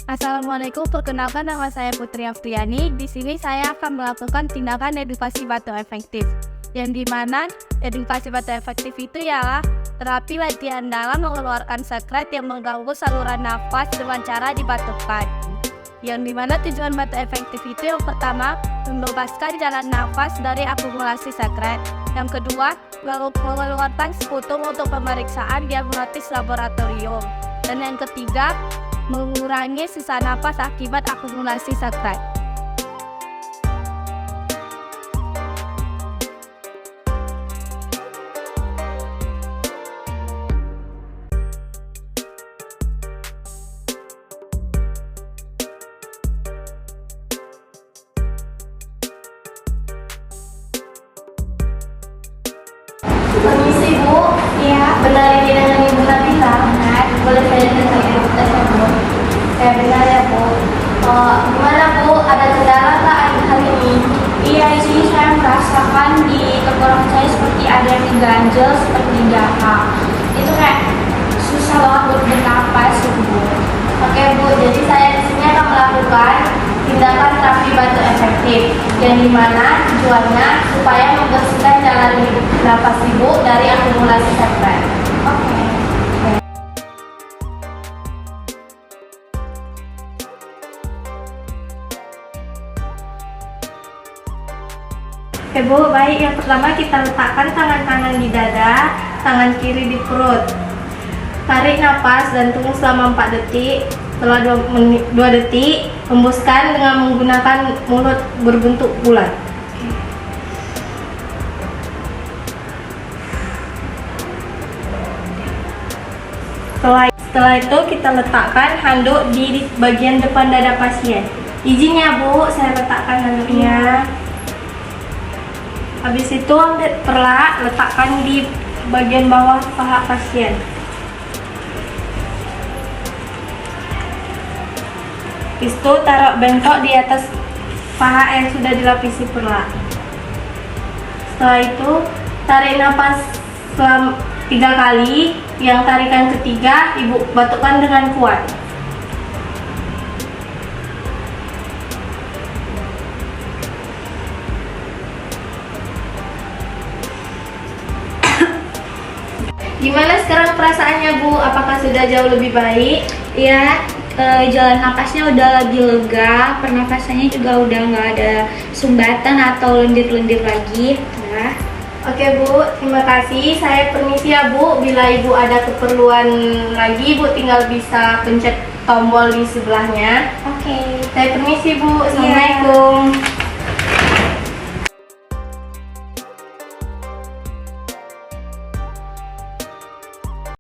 Assalamualaikum, perkenalkan nama saya Putri Afriani. Di sini saya akan melakukan tindakan edukasi batuk efektif. Yang dimana edukasi batuk efektif itu ialah terapi latihan dalam mengeluarkan sekret yang mengganggu saluran nafas dengan cara dibatukkan. Yang dimana tujuan batuk efektif itu yang pertama, membebaskan jalan nafas dari akumulasi sekret. Yang kedua, mengeluarkan sekutum untuk pemeriksaan diagnostis laboratorium. Dan yang ketiga, mengurangi sisa napas akibat akumulasi sekret. Permisi Bu, iya. Benar ini dengan Ibu Nabila? Benar. Boleh saya tes ya Bu? Saya benar ya Bu. Gimana Bu? Ada kendala nggak hari ini? Iya, di sini saya merasakan di tenggorokan saya seperti ada yang ganjel seperti dahak. Itu kayak susah banget buat bernapas Bu. Oke Bu, jadi saya di sini akan melakukan tindakan terapi batuk efektif, yang dimana tujuannya supaya membersihkan jalan nafas Ibu dari akumulasi sekret. Oke. Oke Bu, baik. Yang pertama kita letakkan tangan kanan di dada, tangan kiri di perut. Tarik nafas dan tunggu selama 4 detik. Setelah 2 detik, hembuskan dengan menggunakan mulut berbentuk bulat. Setelah itu kita letakkan handuk di bagian depan dada pasien. Izin ya Bu, saya letakkan handuknya. Habis itu ambil perlak, letakkan di bagian bawah paha pasien. Habis itu taruh bengkok di atas paha yang sudah dilapisi perlak. Setelah itu tarik nafas 3 kali. Yang tarikan ketiga Ibu batukkan dengan kuat. Gimana sekarang perasaannya Bu? Apakah sudah jauh lebih baik? Iya, jalan napasnya udah lebih lega, pernafasannya juga udah nggak ada sumbatan atau lendir-lendir lagi. Nah. Oke Bu, terima kasih. Saya permisi ya Bu. Bila Ibu ada keperluan lagi, Ibu tinggal bisa pencet tombol di sebelahnya. Oke. Saya permisi Bu. Assalamualaikum.